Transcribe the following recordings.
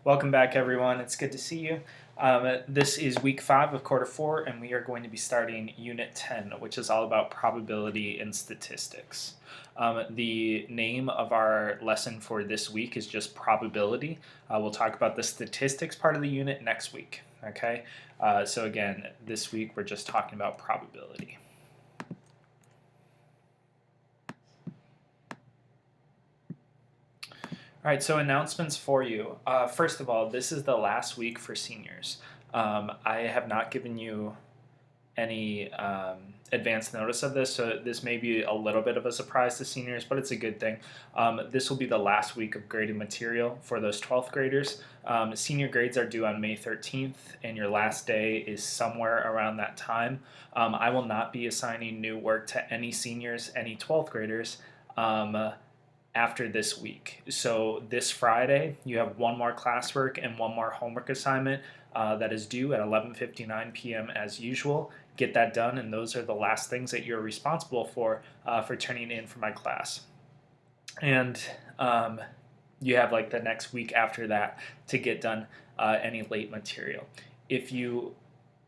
Welcome back, everyone. It's good to see you. This is week 5 of quarter 4, and we are going to be starting Unit 10, which is all about probability and statistics. The name of our lesson for this week is just probability. We'll talk about the statistics part of the unit next week. Okay. So again, this week we're just talking about probability. All right, so announcements for you. First of all, this is the last week for seniors. I have not given you any advance notice of this, so this may be a little bit of a surprise to seniors, but it's a good thing. This will be the last week of graded material for those 12th graders. Senior grades are due on May 13th, and your last day is somewhere around that time. I will not be assigning new work to any seniors, any 12th graders. After this week. So this Friday, you have one more classwork and one more homework assignment that is due at 11:59 p.m. as usual. Get that done, and those are the last things that you're responsible for turning in for my class. And you have like the next week after that to get done any late material. If you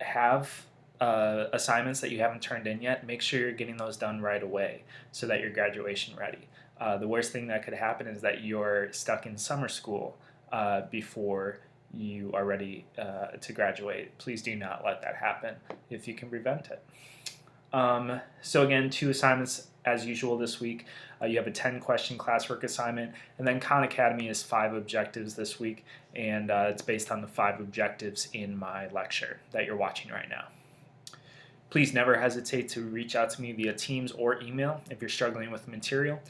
have assignments that you haven't turned in yet, make sure you're getting those done right away so that you're graduation ready. The worst thing that could happen is that you're stuck in summer school before you are ready to graduate. Please do not let that happen if you can prevent it. So again, 2 assignments as usual this week. You have a 10-question classwork assignment, and then Khan Academy is 5 objectives this week, and it's based on the 5 objectives in my lecture that you're watching right now. Please never hesitate to reach out to me via Teams or email if you're struggling with the material.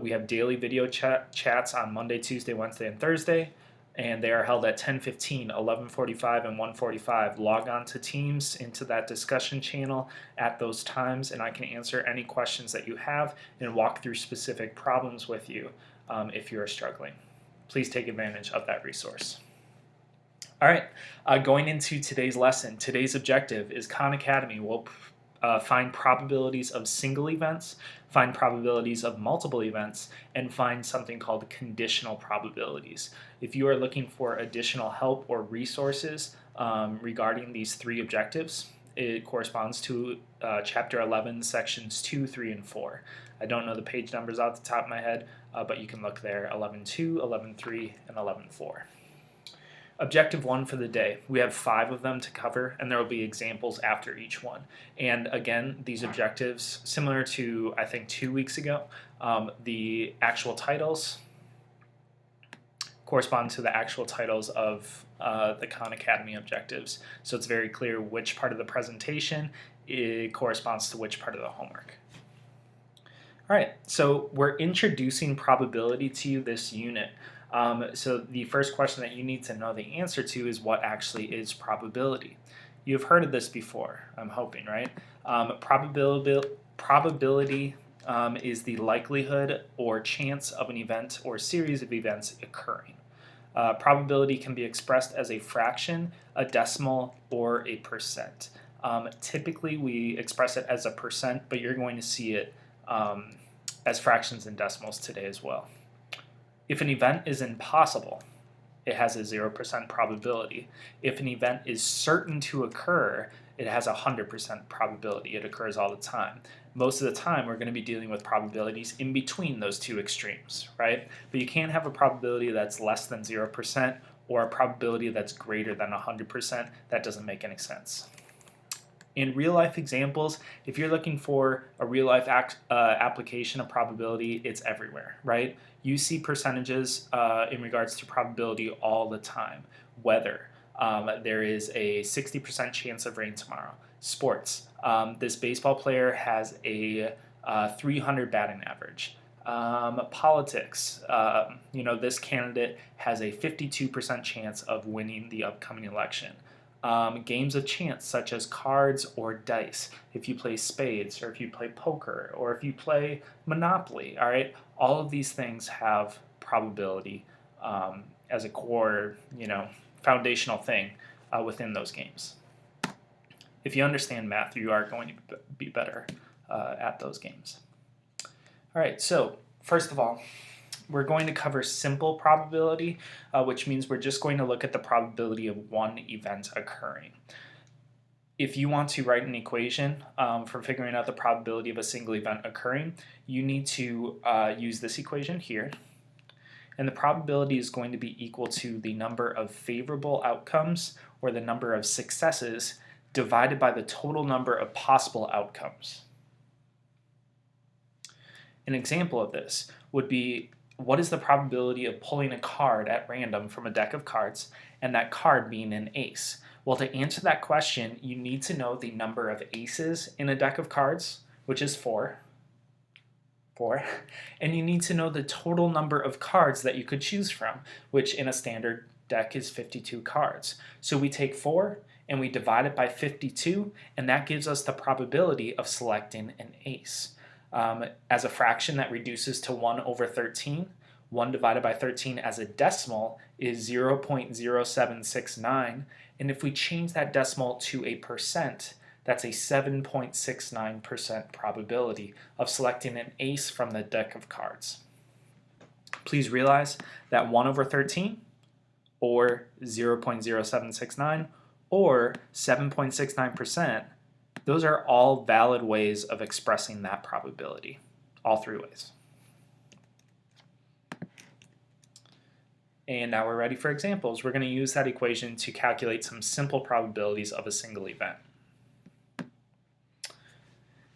We have daily video chats on Monday, Tuesday, Wednesday, and Thursday, and they are held at 10:15, 11:45, and 1:45. Log on to Teams into that discussion channel at those times, and I can answer any questions that you have and walk through specific problems with you if you are struggling. Please take advantage of that resource. All right, going into today's lesson, today's objective is Khan Academy will find probabilities of single events, find probabilities of multiple events, and find something called conditional probabilities. If you are looking for additional help or resources regarding these 3 objectives, it corresponds to Chapter 11, Sections 2, 3, and 4. I don't know the page numbers off the top of my head, but you can look there, 11.2, 11.3, and 11.4. Objective 1 for the day. We have 5 of them to cover, and there will be examples after each one. And again, these objectives, similar to, I think, 2 weeks ago, the actual titles correspond to the actual titles of the Khan Academy objectives. So it's very clear which part of the presentation corresponds to which part of the homework. All right, so we're introducing probability to you this unit. So the first question that you need to know the answer to is what actually is probability. You've heard of this before, I'm hoping, right? Probability is the likelihood or chance of an event or series of events occurring. Probability can be expressed as a fraction, a decimal, or a percent. Typically, we express it as a percent, but you're going to see it as fractions and decimals today as well. If an event is impossible, it has a 0% probability. If an event is certain to occur, it has a 100% probability. It occurs all the time. Most of the time, we're going to be dealing with probabilities in between those 2 extremes, right? But you can't have a probability that's less than 0% or a probability that's greater than 100%. That doesn't make any sense. In real-life examples, if you're looking for a real-life application of probability, it's everywhere, right? You see percentages in regards to probability all the time. Weather, there is a 60% chance of rain tomorrow. Sports, this baseball player has a 300 batting average. Politics, this candidate has a 52% chance of winning the upcoming election. Games of chance such as cards or dice, if you play spades or if you play poker or if you play Monopoly, all right, all of these things have probability as a core, foundational thing within those games. If you understand math, you are going to be better at those games. All right, so first of all, we're going to cover simple probability, which means we're just going to look at the probability of one event occurring. If you want to write an equation for figuring out the probability of a single event occurring, you need to use this equation here. And the probability is going to be equal to the number of favorable outcomes, or the number of successes, divided by the total number of possible outcomes. An example of this would be, what is the probability of pulling a card at random from a deck of cards and that card being an ace? Well, to answer that question, you need to know the number of aces in a deck of cards, which is 4, and you need to know the total number of cards that you could choose from, which in a standard deck is 52 cards. So we take 4 and we divide it by 52, and that gives us the probability of selecting an ace. As a fraction, that reduces to 1 over 13. 1 divided by 13 as a decimal is 0.0769, and if we change that decimal to a percent, that's a 7.69% probability of selecting an ace from the deck of cards. Please realize that 1 over 13, or 0.0769, or 7.69%, those are all valid ways of expressing that probability, all 3 ways. And now we're ready for examples. We're going to use that equation to calculate some simple probabilities of a single event.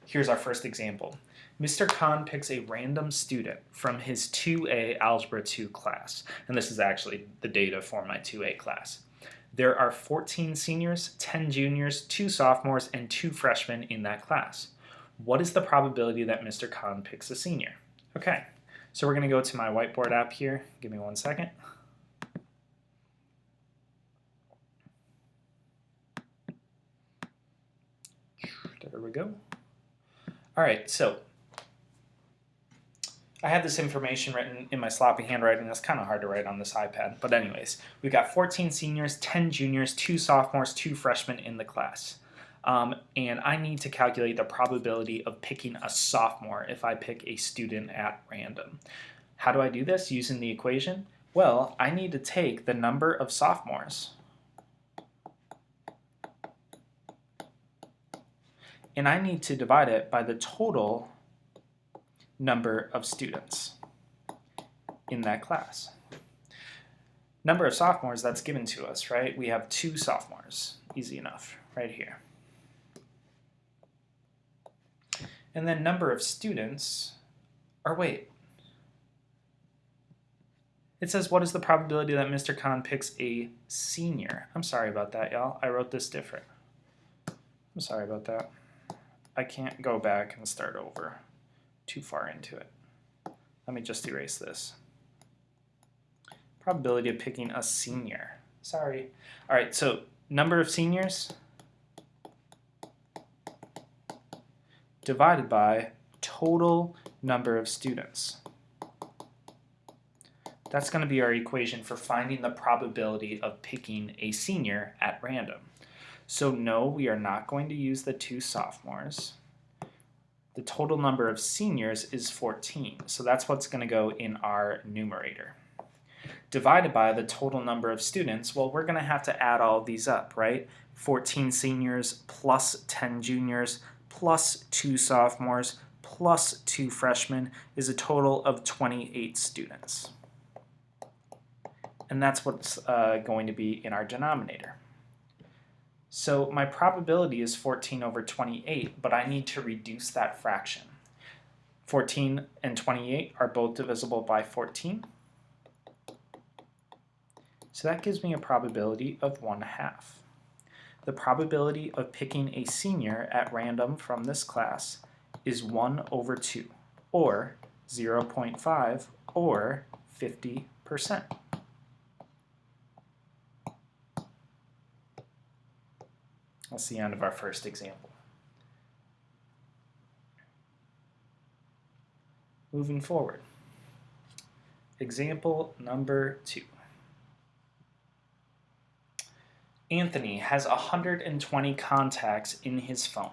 Here's our first example. Mr. Khan picks a random student from his 2A Algebra 2 class, and this is actually the data for my 2A class. There are 14 seniors, 10 juniors, 2 sophomores, and 2 freshmen in that class. What is the probability that Mr. Khan picks a senior? Okay, so we're going to go to my whiteboard app here. Give me 1 second. There we go. All right, so I have this information written in my sloppy handwriting. That's kind of hard to write on this iPad. But anyways, we've got 14 seniors, 10 juniors, 2 sophomores, 2 freshmen in the class. And I need to calculate the probability of picking a sophomore if I pick a student at random. How do I do this using the equation? Well, I need to take the number of sophomores and I need to divide it by the total number of students in that class. Number of sophomores, that's given to us, right? We have 2 sophomores, easy enough, right here. And then number of students, or wait. It says, what is the probability that Mr. Khan picks a senior? I'm sorry about that, y'all. I wrote this different. I'm sorry about that. I can't go back and start over too far into it. Let me just erase this. Probability of picking a senior. Sorry. All right, so number of seniors divided by total number of students. That's going to be our equation for finding the probability of picking a senior at random. So no, we are not going to use the 2 sophomores. The total number of seniors is 14, so that's what's going to go in our numerator. Divided by the total number of students, well, we're going to have to add all of these up, right? 14 seniors plus 10 juniors plus 2 sophomores plus 2 freshmen is a total of 28 students. And that's what's going to be in our denominator. So my probability is 14 over 28, but I need to reduce that fraction. 14 and 28 are both divisible by 14. So that gives me a probability of 1/2. The probability of picking a senior at random from this class is 1 over 2, or 0.5, or 50%. That's the end of our first example. Moving forward. Example number 2. Anthony has 120 contacts in his phone.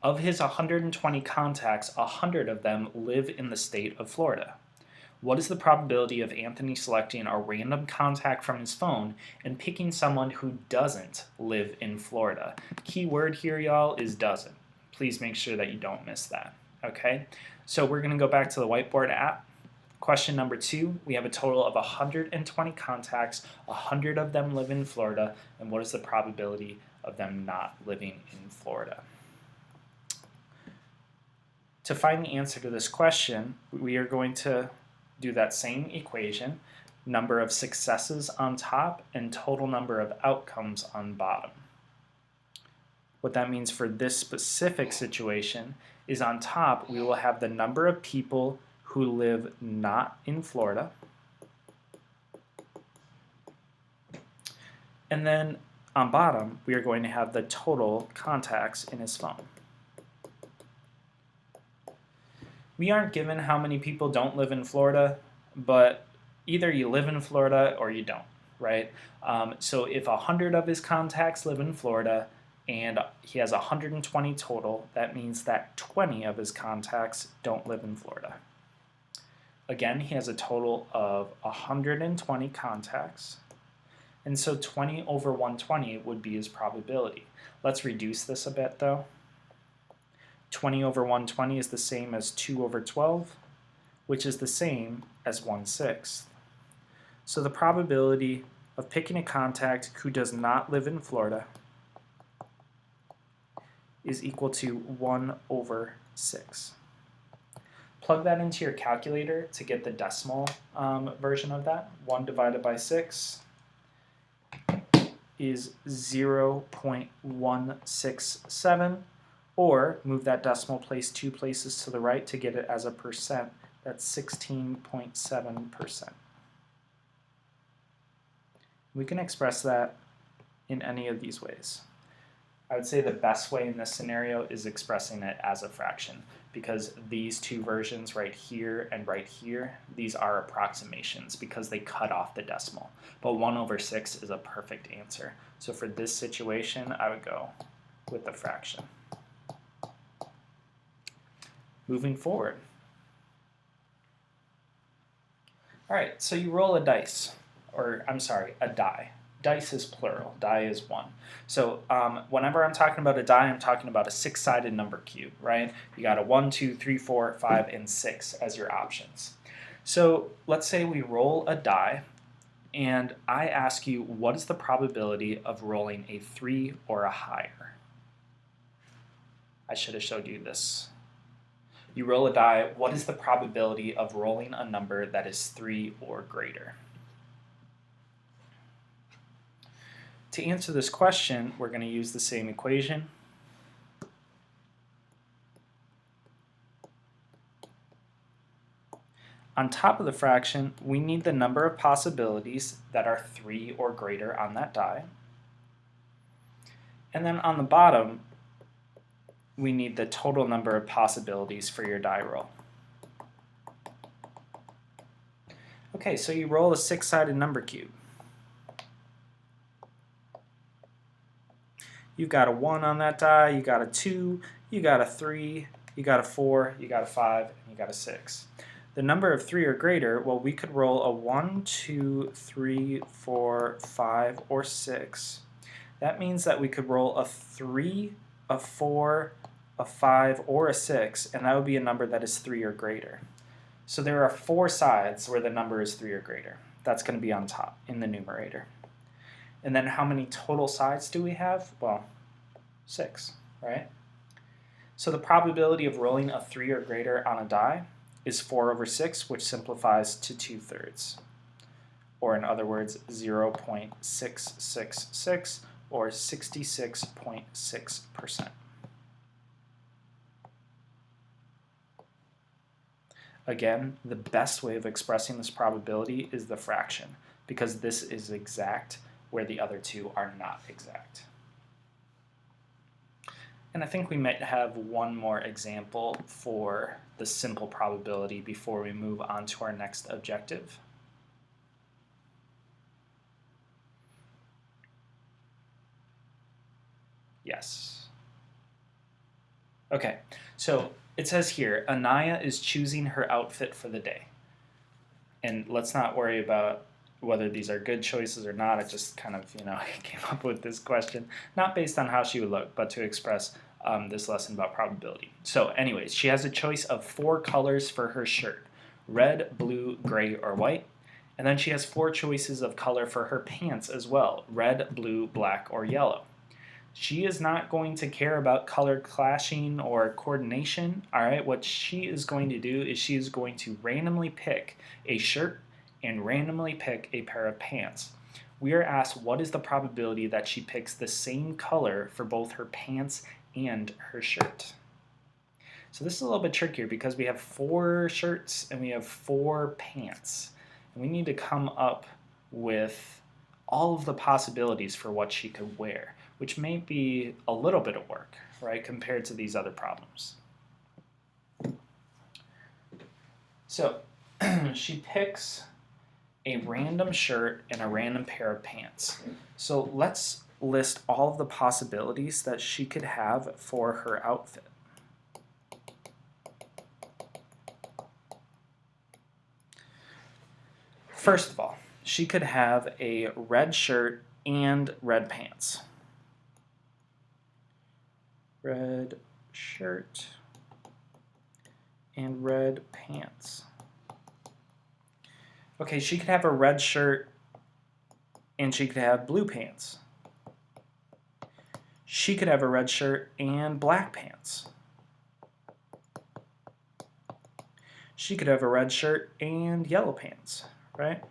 Of his 120 contacts, 100 of them live in the state of Florida. What is the probability of Anthony selecting a random contact from his phone and picking someone who doesn't live in Florida? Key word here, y'all, is doesn't. Please make sure that you don't miss that, okay? So we're going to go back to the whiteboard app. Question number 2, we have a total of 120 contacts, 100 of them live in Florida, and what is the probability of them not living in Florida? To find the answer to this question, we are going to do that same equation, number of successes on top and total number of outcomes on bottom. What that means for this specific situation is on top we will have the number of people who live not in Florida, and then on bottom we are going to have the total contacts in his phone. We aren't given how many people don't live in Florida, but either you live in Florida or you don't, right? So if 100 of his contacts live in Florida and he has 120 total, that means that 20 of his contacts don't live in Florida. Again, he has a total of 120 contacts, and so 20 over 120 would be his probability. Let's reduce this a bit though. 20 over 120 is the same as 2 over 12, which is the same as 1/6. So the probability of picking a contact who does not live in Florida is equal to 1 over 6. Plug that into your calculator to get the decimal version of that. 1 divided by 6 is 0.167. Or move that decimal place 2 places to the right to get it as a percent. That's 16.7%. We can express that in any of these ways. I would say the best way in this scenario is expressing it as a fraction, because these two versions right here and right here, these are approximations because they cut off the decimal. But 1 over 6 is a perfect answer. So for this situation, I would go with the fraction. Moving forward. All right, so you roll a dice, or I'm sorry, a die. Dice is plural, die is 1. So whenever I'm talking about a die, I'm talking about a 6-sided number cube, right? You got a 1, 2, 3, 4, 5, and 6 as your options. So let's say we roll a die, and I ask you, what is the probability of rolling a 3 or a higher? I should have showed you this. You roll a die, what is the probability of rolling a number that is 3 or greater? To answer this question, we're going to use the same equation. On top of the fraction, we need the number of possibilities that are 3 or greater on that die. And then on the bottom, we need the total number of possibilities for your die roll. Okay, so you roll a 6-sided number cube. You've got a 1 on that die, you got a 2, you got a 3, you got a 4, you got a 5, and you got a 6. The number of 3 or greater, well, we could roll a 1, 2, 3, 4, 5, or 6. That means that we could roll a 3, a 4, a 5, or a 6, and that would be a number that is 3 or greater. So there are 4 sides where the number is 3 or greater. That's going to be on top in the numerator. And then how many total sides do we have? Well, 6, right? So the probability of rolling a 3 or greater on a die is 4 over 6, which simplifies to 2/3. Or in other words, 0.666, or 66.6%. Again, the best way of expressing this probability is the fraction, because this is exact where the other two are not exact. And I think we might have one more example for the simple probability before we move on to our next objective. Yes. Okay, so it says here, Anaya is choosing her outfit for the day. and let's not worry about whether these are good choices or not. I just kind of, came up with this question, not based on how she would look, but to express this lesson about probability. So anyways, she has a choice of 4 colors for her shirt: red, blue, gray, or white. And then she has 4 choices of color for her pants as well: red, blue, black, or yellow. She is not going to care about color clashing or coordination. All right, what she is going to do is she is going to randomly pick a shirt and randomly pick a pair of pants. We are asked what is the probability that she picks the same color for both her pants and her shirt. So this is a little bit trickier because we have 4 shirts and we have 4 pants. And we need to come up with all of the possibilities for what she could wear, which may be a little bit of work, right, compared to these other problems. So she picks a random shirt and a random pair of pants. So let's list all of the possibilities that she could have for her outfit. First of all, she could have a red shirt and red pants. Red shirt and red pants. Okay, she could have a red shirt and she could have blue pants. She could have a red shirt and black pants. She could have a red shirt and yellow pants, right?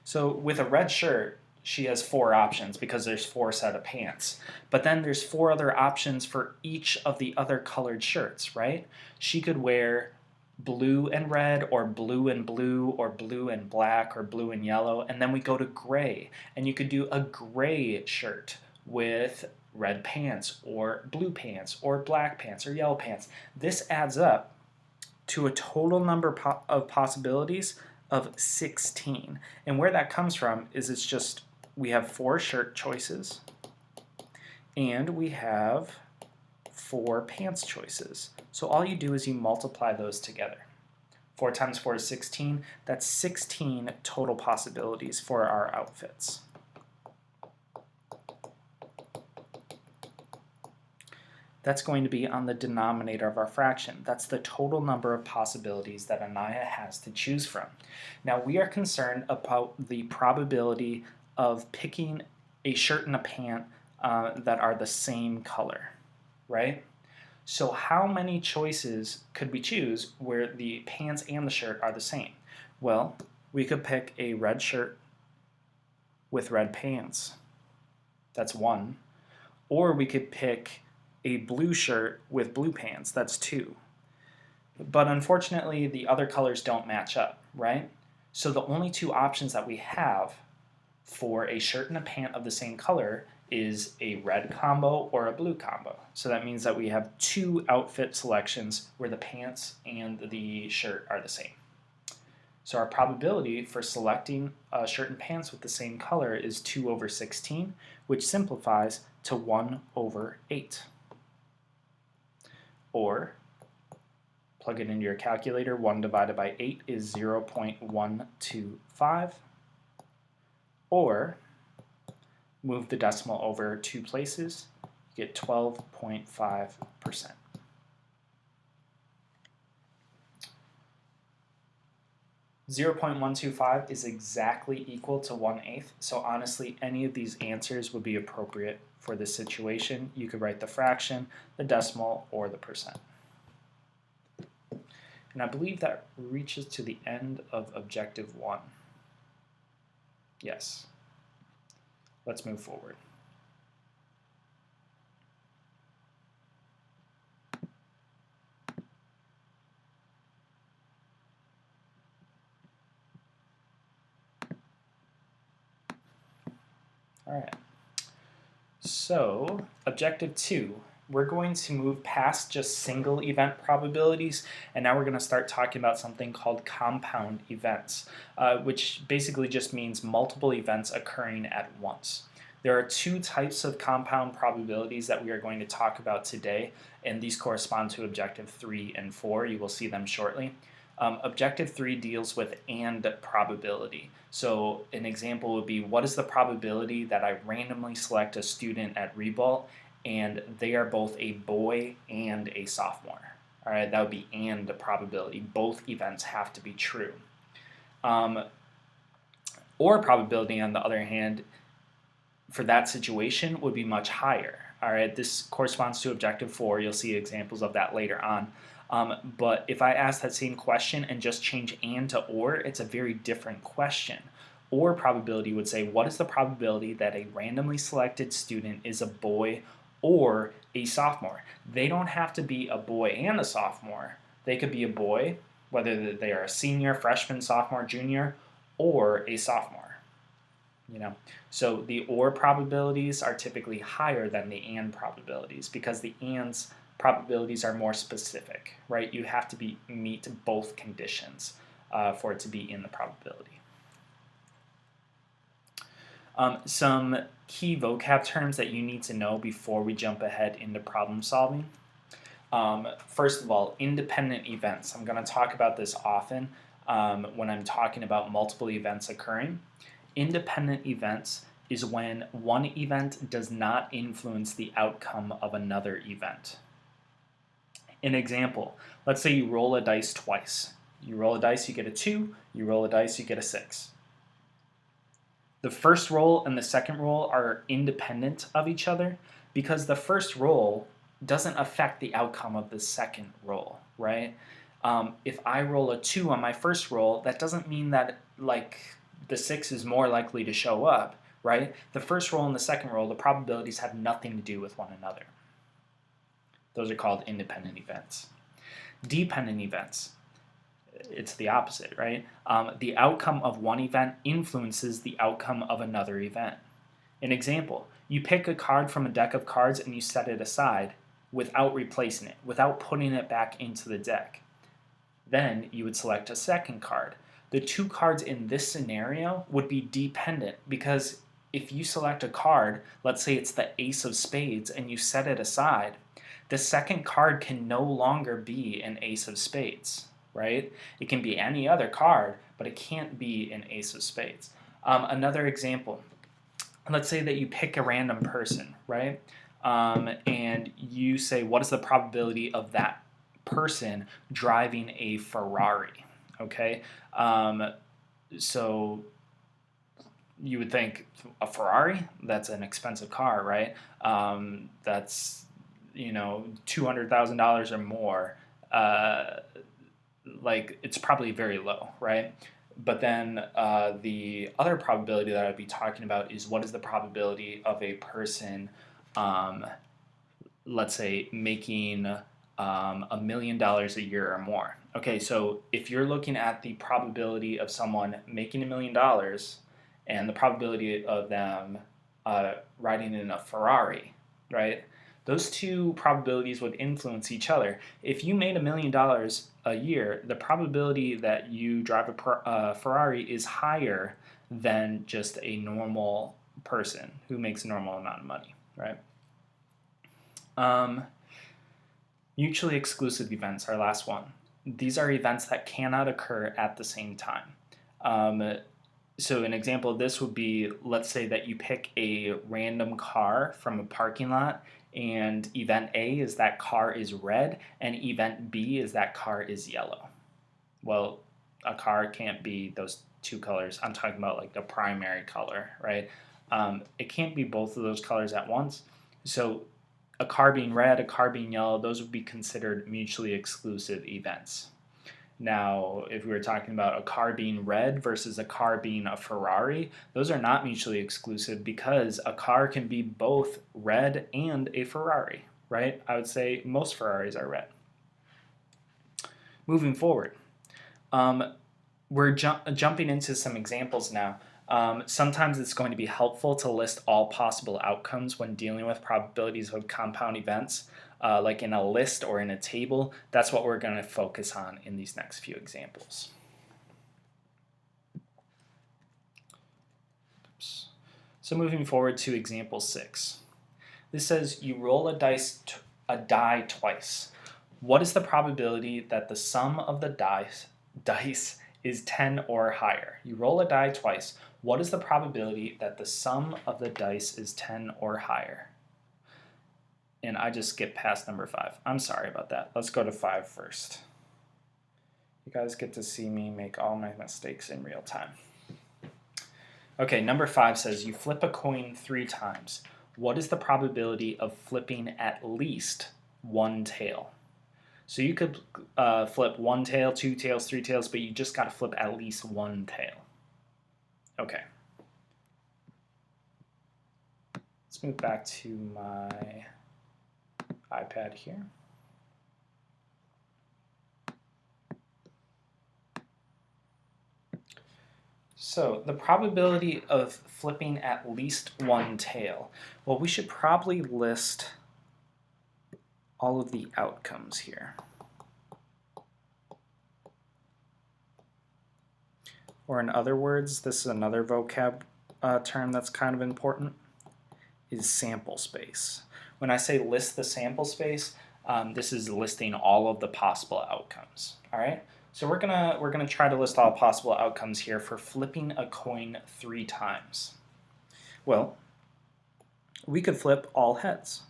So with a red shirt, she has 4 options because there's 4 set of pants. But then there's 4 other options for each of the other colored shirts, right? She could wear blue and red, or blue and blue, or blue and black, or blue and yellow, and then we go to gray. And you could do a gray shirt with red pants, or blue pants, or black pants, or yellow pants. This adds up to a total number of possibilities of 16. And where that comes from is it's just we have 4 shirt choices and we have 4 pants choices. So all you do is you multiply those together. 4 times 4 is 16. That's 16 total possibilities for our outfits. That's going to be on the denominator of our fraction. That's the total number of possibilities that Anaya has to choose from. Now we are concerned about the probability of picking a shirt and a pant that are the same color, right? So how many choices could we choose where the pants and the shirt are the same? Well, we could pick a red shirt with red pants. That's 1. Or we could pick a blue shirt with blue pants. That's 2. But unfortunately, the other colors don't match up, right? So the only 2 options that we have for a shirt and a pant of the same color is a red combo or a blue combo. So that means that we have 2 outfit selections where the pants and the shirt are the same. So our probability for selecting a shirt and pants with the same color is 2 over 16, which simplifies to 1 over 8. Or, plug it into your calculator, 1 divided by 8 is 0.125. Or, move the decimal over 2 places, you get 12.5%. (0.125) is exactly equal to 1/8, so honestly any of these answers would be appropriate for this situation. You could write the fraction, the decimal, or the percent. And I believe that reaches to the end of Objective 1. Yes. Let's move forward. All right. So, Objective 2, we're going to move past just single event probabilities, and now we're going to start talking about something called compound events, which basically just means multiple events occurring at once. There are two types of compound probabilities that we are going to talk about today, and these correspond to objective 3 and 4. You will see them shortly. Objective 3 deals with and probability. So an example would be, what is the probability that I randomly select a student at Rebalt and they are both a boy and a sophomore? All right, that would be and probability. Both events have to be true. Or probability, on the other hand, for that situation would be much higher. All right, this corresponds to objective 4. You'll see examples of that later on. But if I ask that same question and just change and to or, it's a very different question. Or probability would say, what is the probability that a randomly selected student is a boy or a sophomore? They don't have to be a boy and a sophomore. They could be a boy, whether they are a senior, freshman, sophomore, junior, or a sophomore. So the or probabilities are typically higher than the and probabilities because the and's probabilities are more specific, right? You have to meet both conditions for it to be in the probability. Some key vocab terms that you need to know before we jump ahead into problem solving. First of all, independent events. I'm going to talk about this often when I'm talking about multiple events occurring. Independent events is when one event does not influence the outcome of another event. An example, let's say you roll a dice twice. You roll a dice, you get a 2. You roll a dice, you get a 6. The first roll and the second roll are independent of each other because the first roll doesn't affect the outcome of the second roll, right? If I roll a 2 on my first roll, that doesn't mean that the 6 is more likely to show up, right? The first roll and the second roll, the probabilities have nothing to do with one another. Those are called independent events. Dependent events, it's the opposite, right? The outcome of one event influences the outcome of another event. An example, you pick a card from a deck of cards and you set it aside without replacing it, without putting it back into the deck. Then you would select a second card. The two cards in this scenario would be dependent because if you select a card, let's say it's the ace of spades, and you set it aside, the second card can no longer be an ace of spades, right? It can be any other card, but it can't be an ace of spades. Another example, let's say that you pick a random person, right? And you say, what is the probability of that person driving a Ferrari? Okay, so you would think a Ferrari, that's an expensive car, right? That's $200,000 or more. It's probably very low, right? But then the other probability that I'd be talking about is what is the probability of a person, let's say, making $1 million a year or more. Okay, so if you're looking at the probability of someone making $1 million and the probability of them riding in a Ferrari, right? Those two probabilities would influence each other. If you made $1 million a year, the probability that you drive a Ferrari is higher than just a normal person who makes a normal amount of money, right? Mutually exclusive events, our last one. These are events that cannot occur at the same time. So an example of this would be, let's say that you pick a random car from a parking lot, and event A is that car is red, and event B is that car is yellow. Well, a car can't be those two colors. I'm talking about like the primary color, right? It can't be both of those colors at once. So a car being red, a car being yellow, those would be considered mutually exclusive events. Now, if we were talking about a car being red versus a car being a Ferrari, those are not mutually exclusive because a car can be both red and a Ferrari, right? I would say most Ferraris are red. Moving forward, we're jumping into some examples now. Sometimes it's going to be helpful to list all possible outcomes when dealing with probabilities of compound events, like in a list or in a table. That's what we're going to focus on in these next few examples. So moving forward to example 6. This says you roll a die twice. What is the probability that the sum of the dice is 10 or higher? You roll a die twice. What is the probability that the sum of the dice is 10 or higher? And I just skipped past number 5. I'm sorry about that. Let's go to 5 first. You guys get to see me make all my mistakes in real time. Okay, number 5 says you flip a coin 3 times. What is the probability of flipping at least one tail? So you could flip 1 tail, 2 tails, 3 tails, but you just got to flip at least 1 tail. Okay. Let's move back to my iPad here. So the probability of flipping at least 1 tail. Well, we should probably list all of the outcomes here. Or in other words, this is another vocab term that's kind of important, is sample space. When I say list the sample space, this is listing all of the possible outcomes. All right. So we're gonna try to list all possible outcomes here for flipping a coin 3 times. Well, we could flip all heads,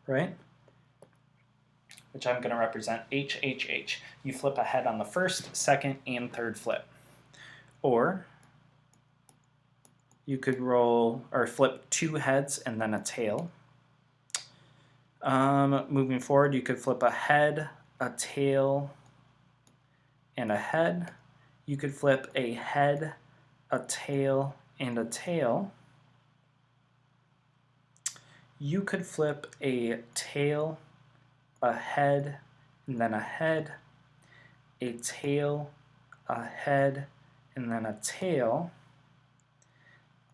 right? Which I'm going to represent HHH. You flip a head on the first, second, and third flip. Or you could roll or flip 2 heads and then a tail. Moving forward, you could flip a head, a tail, and a head. You could flip a head, a tail, and a tail. You could flip a tail, a head, and then a head, a tail, a head, and then a tail,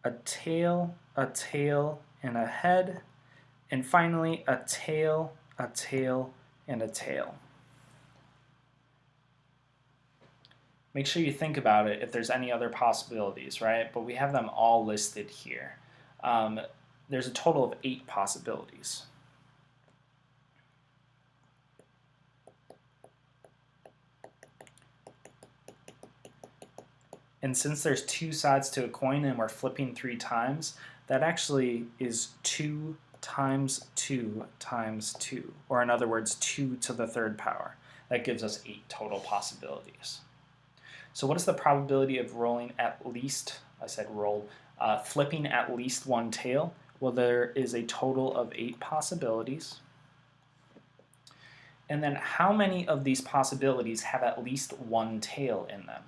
a tail, a tail, and a head, and finally a tail, and a tail. Make sure you think about it if there's any other possibilities, right? But we have them all listed here. There's a total of 8 possibilities. And since there's 2 sides to a coin and we're flipping 3 times, that actually is 2 times 2 times 2, or in other words, 2 to the 3rd power. That gives us 8 total possibilities. So what is the probability of rolling at least, I said roll, flipping at least 1 tail? Well, there is a total of 8 possibilities. And then how many of these possibilities have at least 1 tail in them?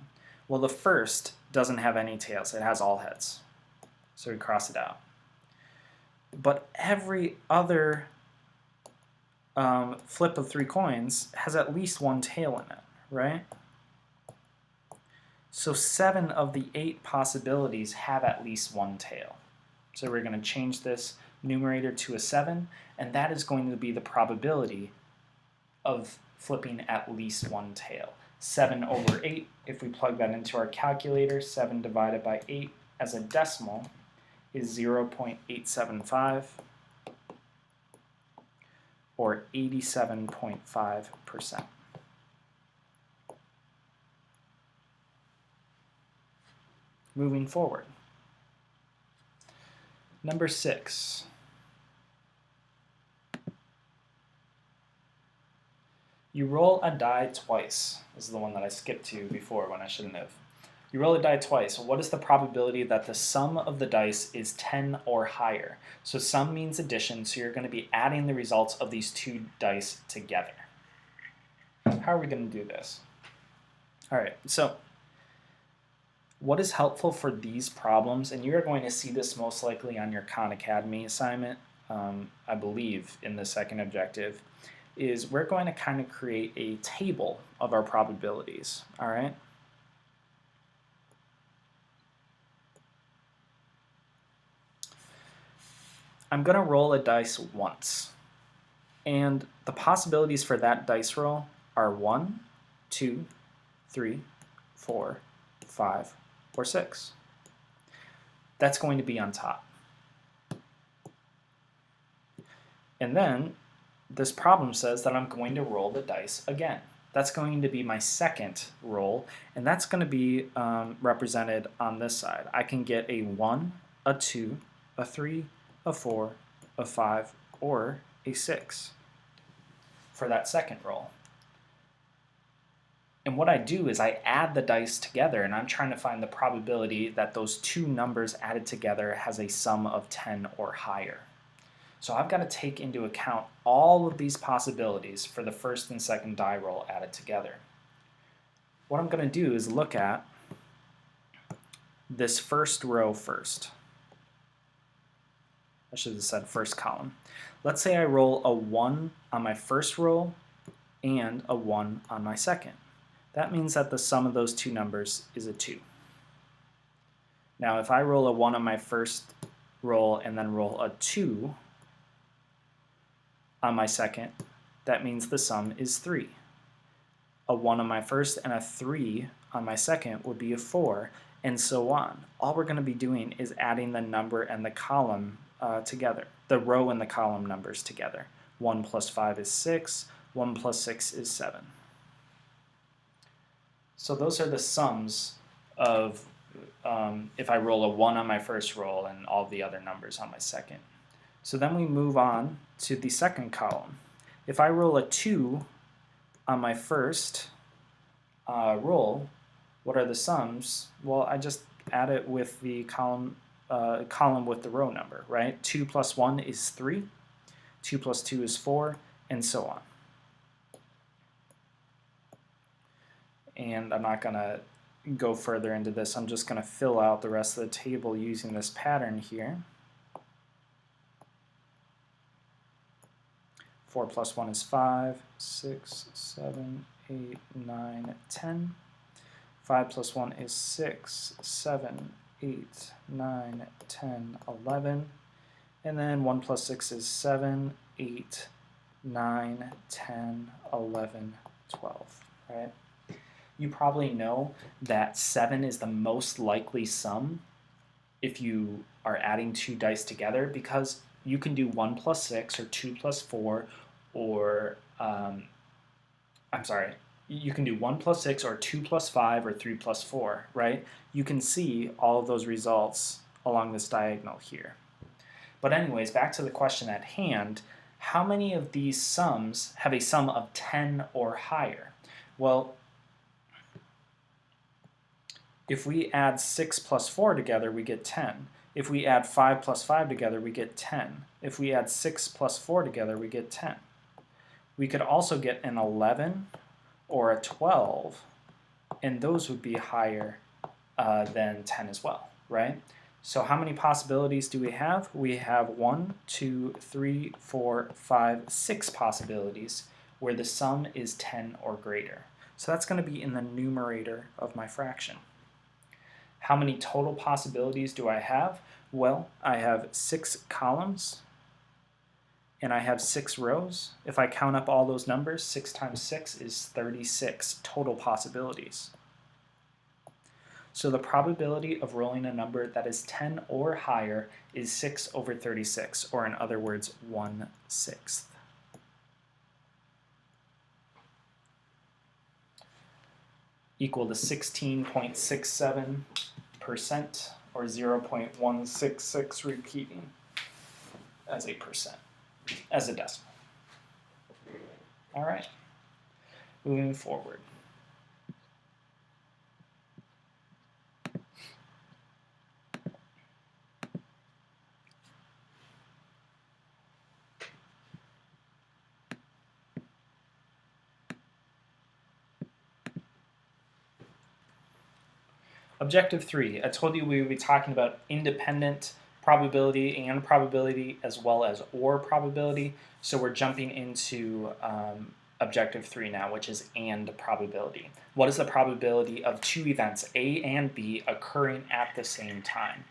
Well, the first doesn't have any tails. It has all heads. So we cross it out. But every other flip of 3 coins has at least 1 tail in it, right? So 7 of the 8 possibilities have at least 1 tail. So we're going to change this numerator to a 7, and that is going to be the probability of flipping at least 1 tail. 7 over 8, if we plug that into our calculator, 7 divided by 8 as a decimal is 0.875, or 87.5%. Moving forward. Number 6. You roll a die twice. This is the one that I skipped to before when I shouldn't have. You roll a die twice. What is the probability that the sum of the dice is 10 or higher? So sum means addition, so you're going to be adding the results of these 2 dice together. How are we going to do this? All right, so what is helpful for these problems, and you're going to see this most likely on your Khan Academy assignment, I believe, in the second objective, is we're going to kind of create a table of our probabilities, all right? I'm going to roll a dice once, and the possibilities for that dice roll are 1, 2, 3, 4, 5, or 6. That's going to be on top. And then this problem says that I'm going to roll the dice again. That's going to be my second roll, and that's going to be represented on this side. I can get a 1, a 2, a 3, a 4, a 5, or a 6 for that second roll. And what I do is I add the dice together, and I'm trying to find the probability that those two numbers added together has a sum of 10 or higher. So I've got to take into account all of these possibilities for the first and second die roll added together. What I'm going to do is look at this first row first. I should have said first column. Let's say I roll a 1 on my first roll and a 1 on my second. That means that the sum of those two numbers is a 2. Now if I roll a 1 on my first roll and then roll a 2 on my second, that means the sum is 3. A 1 on my first and a 3 on my second would be a 4, and so on. All we're going to be doing is adding the number and the column together, the row and the column numbers together. 1 plus 5 is 6, 1 plus 6 is 7. So those are the sums of if I roll a 1 on my first roll and all the other numbers on my second. So then we move on to the second column. If I roll a 2 on my first roll, what are the sums? Well, I just add it with the column with the row number, right? 2 plus 1 is 3, 2 plus 2 is 4, and so on. And I'm not going to go further into this. I'm just going to fill out the rest of the table using this pattern here. 4 plus 1 is 5, 6, 7, 8, 9, 10. 5 plus 1 is 6, 7, 8, 9, 10, 11. And then 1 plus 6 is 7, 8, 9, 10, 11, 12, right? You probably know that 7 is the most likely sum if you are adding two dice together, because you can do 1 plus 6 or 2 plus 4 or, you can do 1 plus 6 or 2 plus 5 or 3 plus 4, right? You can see all of those results along this diagonal here. But anyways, back to the question at hand, how many of these sums have a sum of 10 or higher? Well, if we add 6 plus 4 together, we get 10. If we add 5 plus 5 together, we get 10. If we add 6 plus 4 together, we get 10. We could also get an 11 or a 12, and those would be higher than 10 as well, right? So how many possibilities do we have? We have 1, 2, 3, 4, 5, 6 possibilities where the sum is 10 or greater. So that's going to be in the numerator of my fraction. How many total possibilities do I have? Well, I have 6 columns and I have 6 rows. If I count up all those numbers, 6 times 6 is 36 total possibilities. So the probability of rolling a number that is 10 or higher is 6 over 36, or in other words, 1/6. Equal to 16.67%, or 0.166 repeating as a percent, as a decimal. All right, moving forward. Objective 3, I told you we would be talking about independent probability and probability as well as or probability. So we're jumping into Objective 3 now, which is and probability. What is the probability of two events, A and B, occurring at the same time?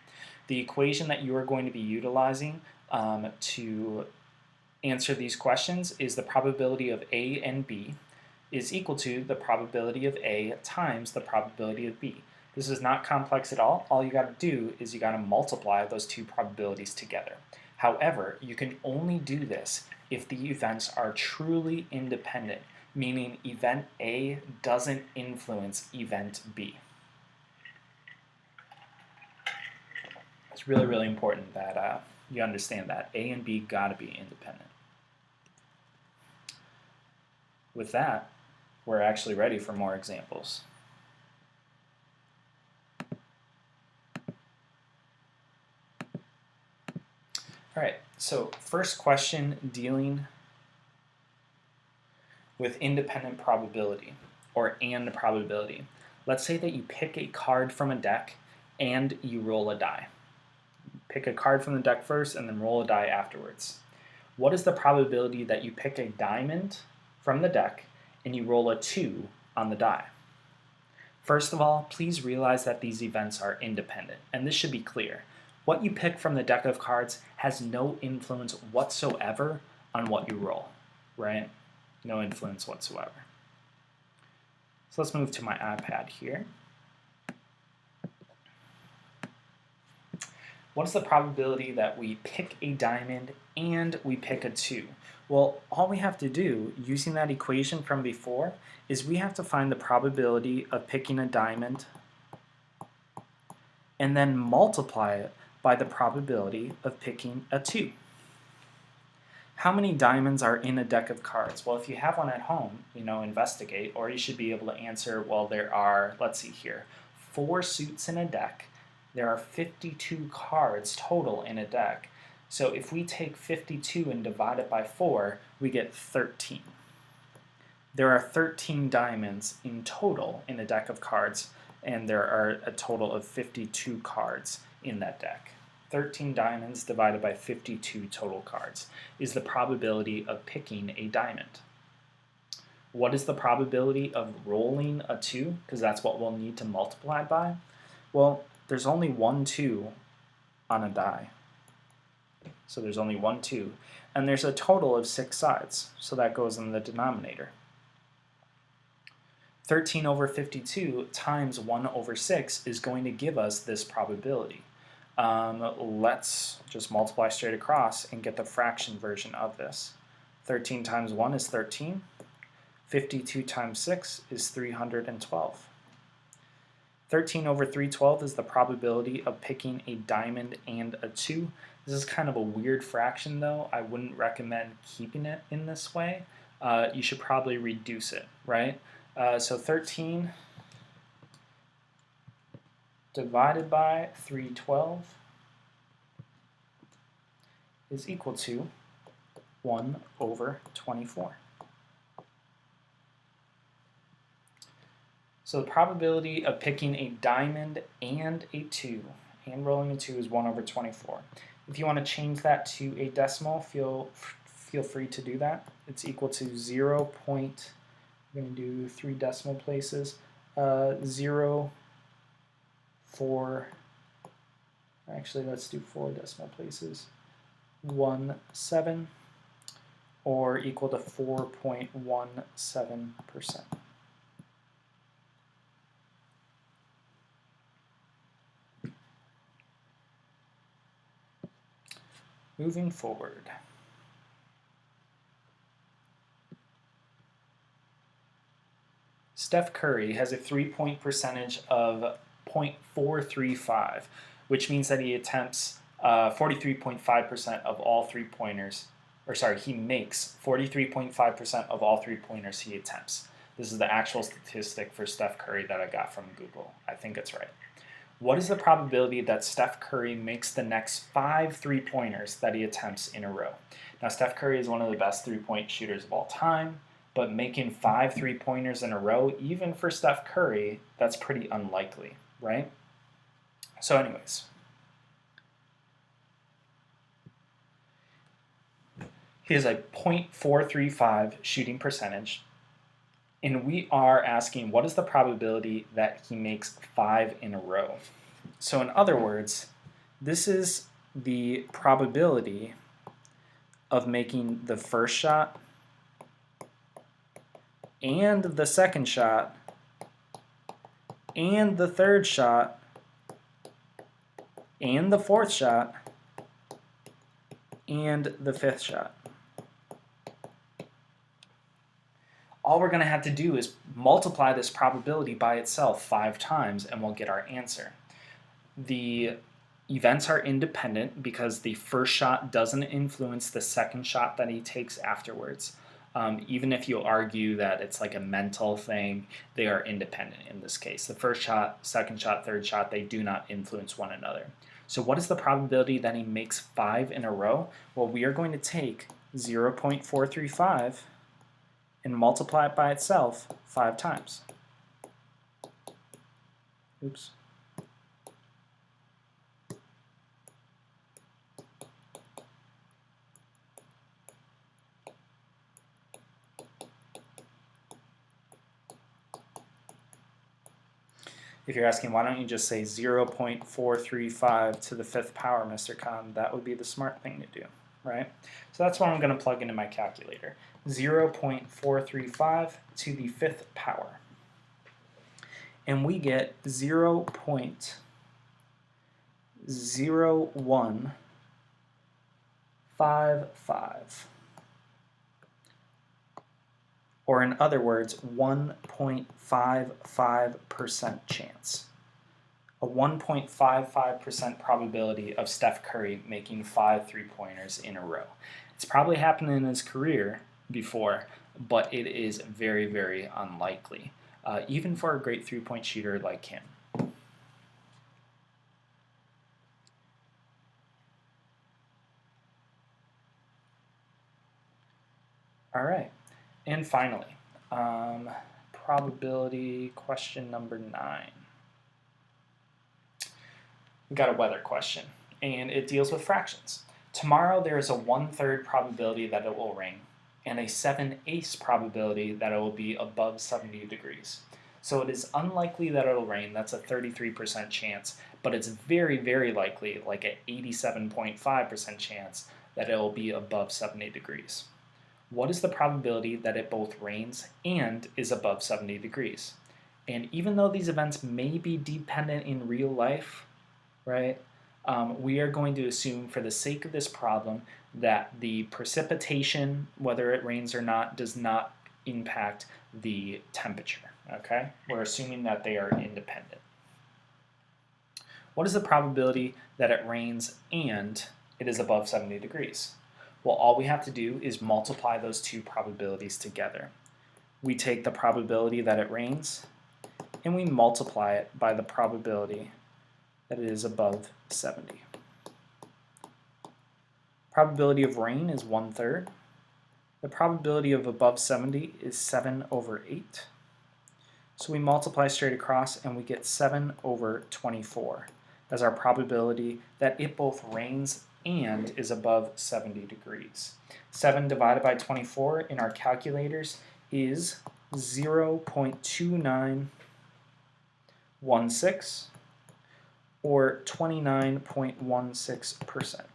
The equation that you are going to be utilizing to answer these questions is the probability of A and B is equal to the probability of A times the probability of B. This is not complex at all. All you got to do is you got to multiply those two probabilities together. However, you can only do this if the events are truly independent, meaning event A doesn't influence event B. It's really, really important that you understand that A and B gotta be independent. With that, we're actually ready for more examples. All right, so first question dealing with independent probability, or and probability. Let's say that you pick a card from a deck and you roll a die. Pick a card from the deck first and then roll a die afterwards. What is the probability that you pick a diamond from the deck and you roll a 2 on the die? First of all, please realize that these events are independent, and this should be clear. What you pick from the deck of cards has no influence whatsoever on what you roll, right? No influence whatsoever. So let's move to my iPad here. What is the probability that we pick a diamond and we pick a 2? Well, all we have to do, using that equation from before, is we have to find the probability of picking a diamond and then multiply it by the probability of picking a 2. How many diamonds are in a deck of cards? Well, if you have one at home, investigate, or you should be able to answer, well, there are, let's see here, 4 suits in a deck. There are 52 cards total in a deck. So if we take 52 and divide it by 4, we get 13. There are 13 diamonds in total in a deck of cards, and there are a total of 52 cards in that deck. 13 diamonds divided by 52 total cards is the probability of picking a diamond. What is the probability of rolling a 2? Because that's what we'll need to multiply by. Well, there's only 1 2 on a die. So there's only 1 2. And there's a total of 6 sides. So that goes in the denominator. 13 over 52 times 1 over 6 is going to give us this probability. Let's just multiply straight across and get the fraction version of this. 13 times 1 is 13. 52 times 6 is 312. 13 over 312 is the probability of picking a diamond and a 2. This is kind of a weird fraction though. I wouldn't recommend keeping it in this way. You should probably reduce it, right? So 13 divided by 312 is equal to 1 over 24. So the probability of picking a diamond and a 2 and rolling a 2 is 1 over 24. If you want to change that to a decimal, feel free to do that. It's equal to 0. We're going to do 3 decimal places. 0, 4, actually let's do 4 decimal places. 1 7, or equal to 4.17%. Moving forward. Steph Curry has a 3-point percentage of .435, which means that he attempts 43.5% of all 3-pointers, he makes 43.5% of all 3-pointers he attempts. This is the actual statistic for Steph Curry that I got from Google. I think it's right. What is the probability that Steph Curry makes the next 5 3-pointers that he attempts in a row? Now, Steph Curry is one of the best 3-point shooters of all time, but making 5 3-pointers in a row, even for Steph Curry, that's pretty unlikely, right? So anyways, he has a .435 shooting percentage, and we are asking what is the probability that he makes 5 in a row. So in other words, this is the probability of making the first shot and the second shot and the third shot and the fourth shot and the fifth shot. All we're going to have to do is multiply this probability by itself 5 times and we'll get our answer. The events are independent because the first shot doesn't influence the second shot that he takes afterwards. Even if you argue that it's like a mental thing, they are independent in this case. The first shot, second shot, third shot, they do not influence one another. So what is the probability that he makes 5 in a row? Well, we are going to take 0.435 and multiply it by itself 5 times. Oops. If you're asking, why don't you just say 0.435 to the 5th power, Mr. Khan, that would be the smart thing to do, right? So that's what I'm going to plug into my calculator. 0.435 to the 5th power. And we get 0.0155. Or in other words, 1.55% chance. A 1.55% probability of Steph Curry making 5 three-pointers in a row. It's probably happened in his career before, but it is very, very unlikely, even for a great three-point shooter like him. All right. And finally, probability question number 9. We've got a weather question, and it deals with fractions. Tomorrow there is a 1/3 probability that it will rain, and a 7/8 probability that it will be above 70 degrees. So it is unlikely that it'll rain, that's a 33% chance, but it's very, very likely, like an 87.5% chance, that it will be above 70 degrees. What is the probability that it both rains and is above 70 degrees? And even though these events may be dependent in real life, right, we are going to assume for the sake of this problem that the precipitation, whether it rains or not, does not impact the temperature, okay? We're assuming that they are independent. What is the probability that it rains and it is above 70 degrees? Well, all we have to do is multiply those two probabilities together. We take the probability that it rains and we multiply it by the probability that it is above 70. Probability of rain is 1/3. The probability of above 70 is 7/8. So we multiply straight across and we get 7/24 as our probability that it both rains and is above 70 degrees. 7 divided by 24 in our calculators is 0.2916 or 29.16%.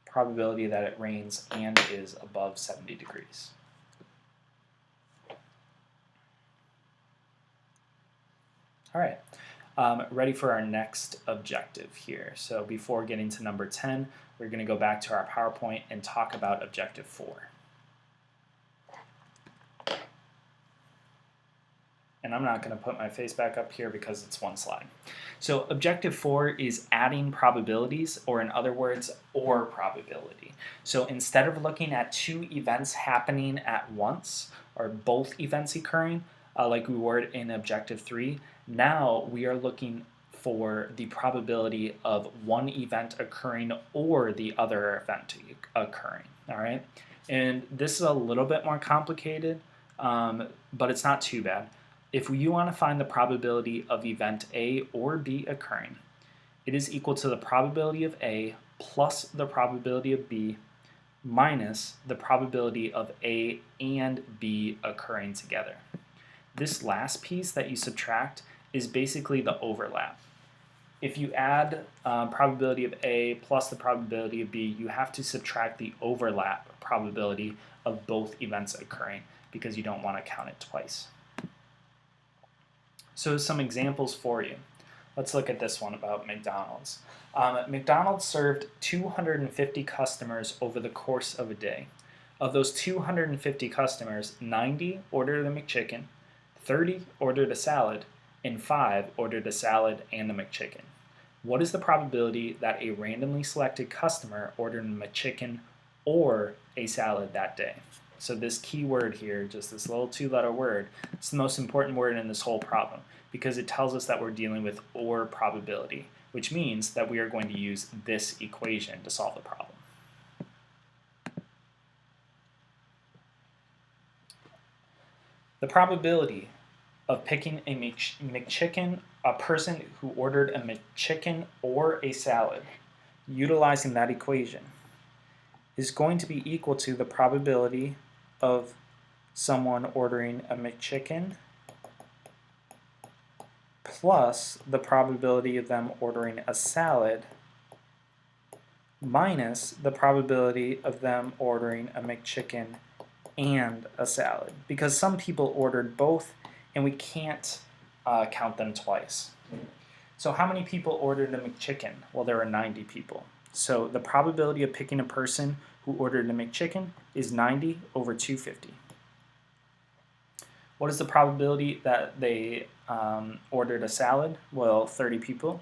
Probability that it rains and is above 70 degrees. All right. Ready for our next objective here. So before getting to number 10, we're going to go back to our PowerPoint and talk about objective 4. And I'm not going to put my face back up here because it's one slide. So objective 4 is adding probabilities, or in other words, OR probability. So instead of looking at 2 events happening at once, or both events occurring, like we were in objective 3, now we are looking for the probability of one event occurring or the other event occurring, all right? And this is a little bit more complicated, but it's not too bad. If you want to find the probability of event A or B occurring, it is equal to the probability of A plus the probability of B minus the probability of A and B occurring together. This last piece that you subtract is basically the overlap. If you add probability of A plus the probability of B, you have to subtract the overlap probability of both events occurring because you don't want to count it twice. So some examples for you. Let's look at this one about McDonald's. McDonald's served 250 customers over the course of a day. Of those 250 customers, 90 ordered a McChicken, 30 ordered a salad, and 5 ordered a salad and a McChicken. What is the probability that a randomly selected customer ordered a McChicken or a salad that day? So this key word here, just this little 2-letter word, it's the most important word in this whole problem because it tells us that we're dealing with or probability, which means that we are going to use this equation to solve the problem. The probability of picking a McChicken, a person who ordered a McChicken or a salad, utilizing that equation, is going to be equal to the probability of someone ordering a McChicken plus the probability of them ordering a salad minus the probability of them ordering a McChicken and a salad. Because some people ordered both and we can't count them twice. So how many people ordered a McChicken? Well, there were 90 people. So the probability of picking a person who ordered a McChicken is 90 over 250. What is the probability that they ordered a salad? Well, 30 people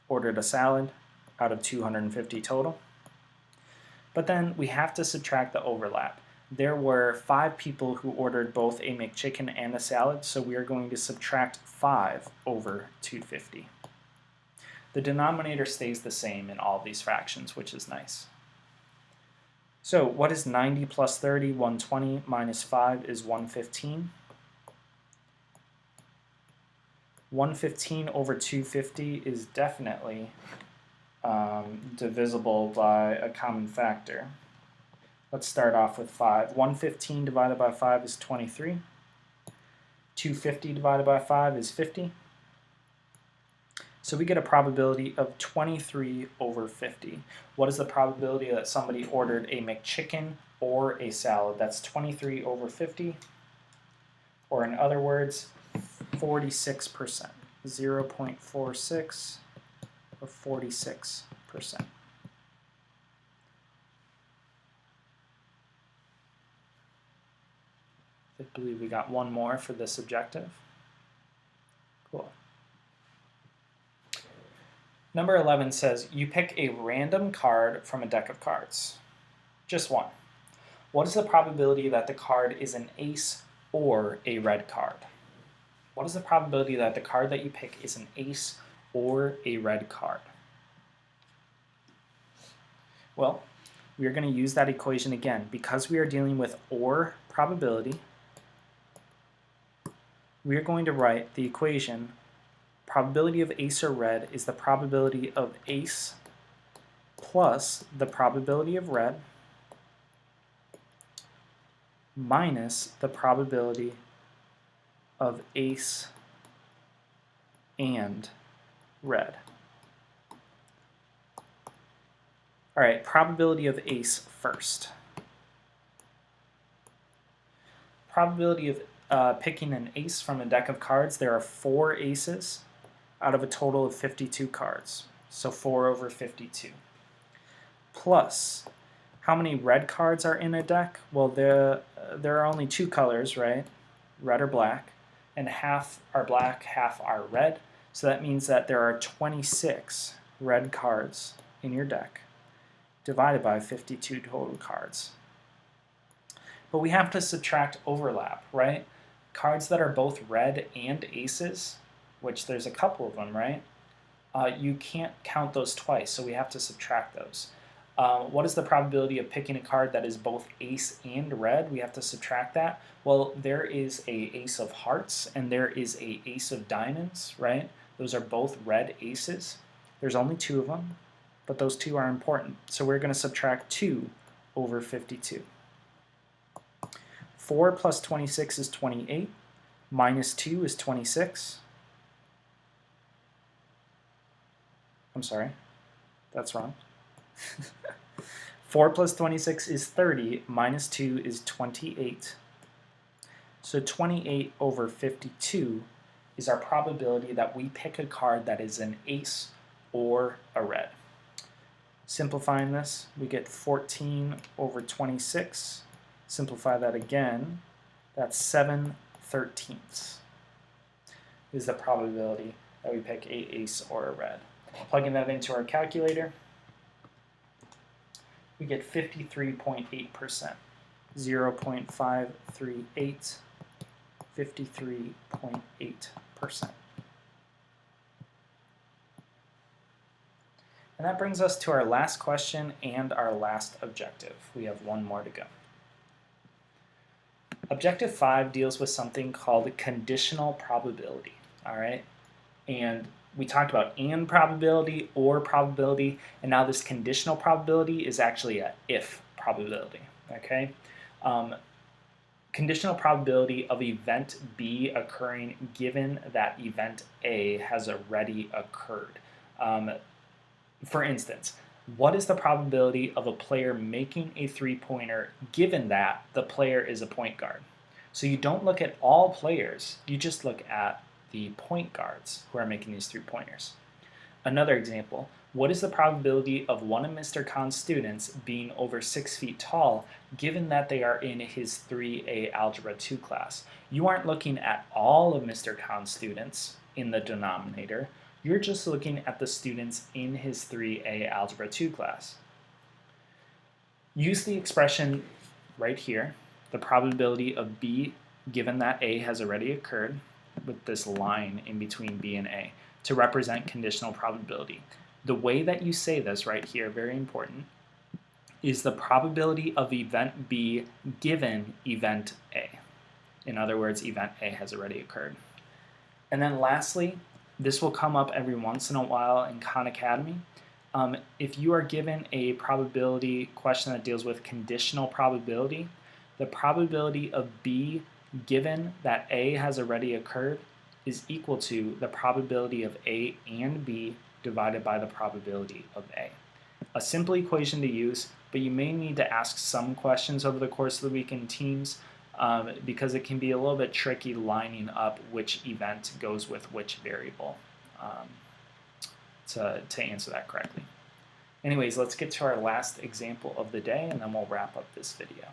ordered a salad out of 250 total. But then we have to subtract the overlap. There were 5 people who ordered both a McChicken and a salad, so we are going to subtract 5 over 250. The denominator stays the same in all of these fractions, which is nice. So what is 90 plus 30? 120 minus 5 is 115. 115 over 250 is definitely divisible by a common factor. Let's start off with 5. 115 divided by 5 is 23. 250 divided by 5 is 50. So we get a probability of 23 over 50. What is the probability that somebody ordered a McChicken or a salad? That's 23 over 50. Or in other words, 46%. 0.46 or 46%. I believe we got one more for this objective. Cool. Number 11 says, you pick a random card from a deck of cards. Just one. What is the probability that the card is an ace or a red card? What is the probability that the card that you pick is an ace or a red card? Well, we are going to use that equation again. Because we are dealing with or probability, we are going to write the equation probability of ace or red is the probability of ace plus the probability of red minus the probability of ace and red. All right, probability of ace first. Probability of picking an ace from a deck of cards, there are 4 aces out of a total of 52 cards. So 4 over 52. Plus, how many red cards are in a deck? Well, there are only 2 colors, right? Red or black. And half are black, half are red. So that means that there are 26 red cards in your deck divided by 52 total cards. But we have to subtract overlap, right? Cards that are both red and aces, which there's a couple of them, right? You can't count those twice, so we have to subtract those. What is the probability of picking a card that is both ace and red? We have to subtract that. Well, there is a ace of hearts and there is a ace of diamonds, right? Those are both red aces. There's only 2 of them, but those 2 are important. So we're going to subtract 2 over 52. 4 plus 26 is 28. Minus 2 is 26. I'm sorry, that's wrong. 4 plus 26 is 30, minus 2 is 28. So 28 over 52 is our probability that we pick a card that is an ace or a red. Simplifying this, we get 14 over 26. Simplify that again, that's 7/13 is the probability that we pick a ace or a red. Plugging that into our calculator, we get 53.8%. 0.538, 53.8%. And that brings us to our last question and our last objective. We have one more to go. Objective 5 deals with something called conditional probability, all right? And we talked about and probability, or probability, and now this conditional probability is actually a if probability, okay? Conditional probability of event B occurring given that event A has already occurred. For instance, what is the probability of a player making a three-pointer given that the player is a point guard? So you don't look at all players, you just look at the point guards who are making these three-pointers. Another example, what is the probability of one of Mr. Khan's students being over 6 feet tall given that they are in his 3A Algebra 2 class? You aren't looking at all of Mr. Khan's students in the denominator, you're just looking at the students in his 3A Algebra 2 class. Use the expression right here, the probability of B given that A has already occurred, with this line in between B and A, to represent conditional probability. The way that you say this right here, very important, is the probability of event B given event A. In other words, event A has already occurred. And then lastly, this will come up every once in a while in Khan Academy. If you are given a probability question that deals with conditional probability, the probability of B given that A has already occurred is equal to the probability of A and B divided by the probability of A. A simple equation to use, but you may need to ask some questions over the course of the week in teams because it can be a little bit tricky lining up which event goes with which variable to answer that correctly. Anyways, let's get to our last example of the day and then we'll wrap up this video.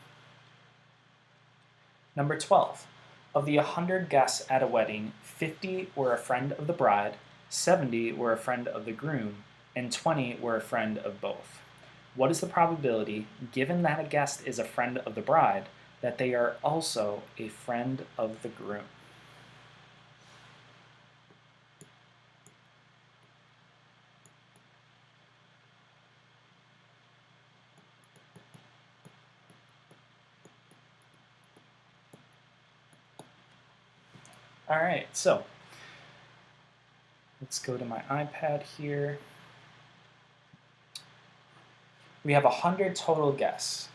Number 12. Of the 100 guests at a wedding, 50 were a friend of the bride, 70 were a friend of the groom, and 20 were a friend of both. What is the probability, given that a guest is a friend of the bride, that they are also a friend of the groom? All right, so let's go to my iPad here. We have 100 total guests.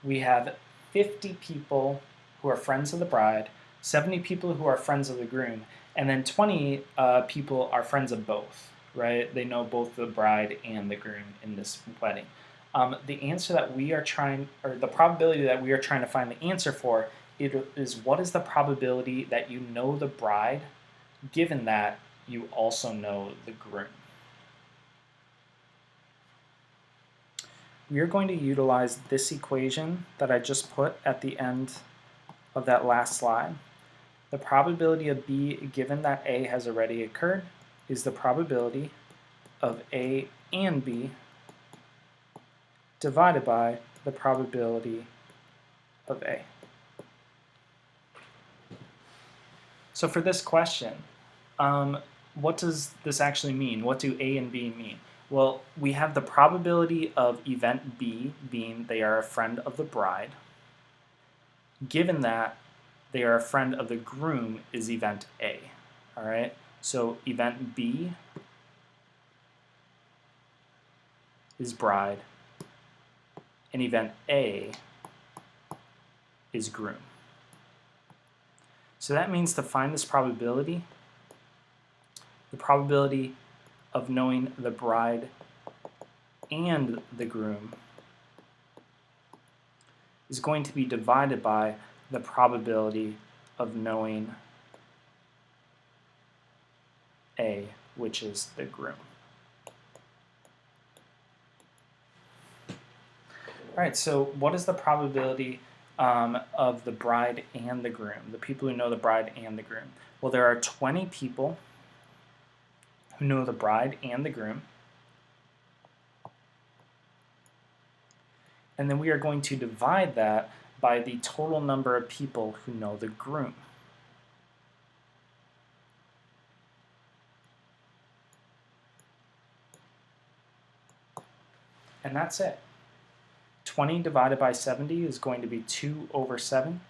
We have 50 people who are friends of the bride, 70 people who are friends of the groom, and then 20 people are friends of both, right? They know both the bride and the groom in this wedding. The answer that we are trying, or the probability that we are trying to find the answer for is what is the probability that you know the bride given that you also know the groom. We are going to utilize this equation that I just put at the end of that last slide. The probability of B given that A has already occurred is the probability of A and B divided by the probability of A. So for this question, what does this actually mean? What do A and B mean? Well, we have the probability of event B being they are a friend of the bride, given that they are a friend of the groom is event A. All right, so event B is bride, and event A is groom. So that means to find this probability, the probability of knowing the bride and the groom is going to be divided by the probability of knowing A, which is the groom. All right, so what is the probability of the bride and the groom, the people who know the bride and the groom? Well, there are 20 people who know the bride and the groom. And then we are going to divide that by the total number of people who know the groom. And that's it. 20 divided by 70 is going to be 2 over 7.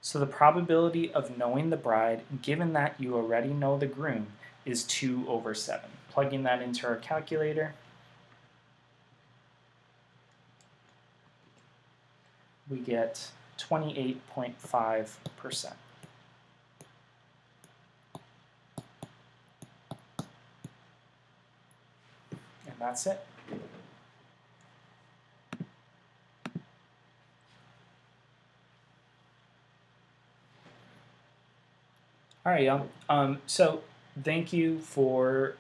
So the probability of knowing the bride, given that you already know the groom, is 2 over 7. Plugging that into our calculator, we get 28.5%. And that's it. All right, y'all. So thank you for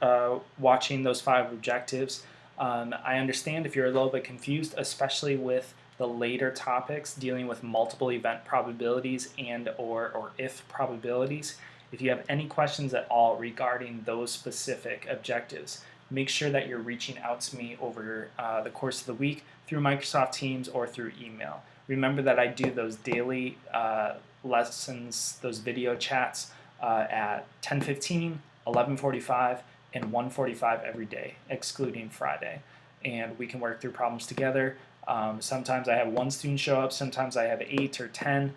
watching those 5 objectives. I understand if you're a little bit confused, especially with the later topics dealing with multiple event probabilities and or if probabilities. If you have any questions at all regarding those specific objectives, make sure that you're reaching out to me over the course of the week through Microsoft Teams or through email. Remember that I do those daily lessons, those video chats at 10:15, 11:45, and 1:45 every day, excluding Friday. And we can work through problems together. Sometimes I have 1 student show up, sometimes I have 8 or 10.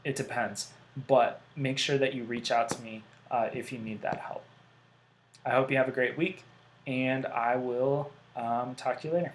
It depends. But make sure that you reach out to me if you need that help. I hope you have a great week, and I will talk to you later.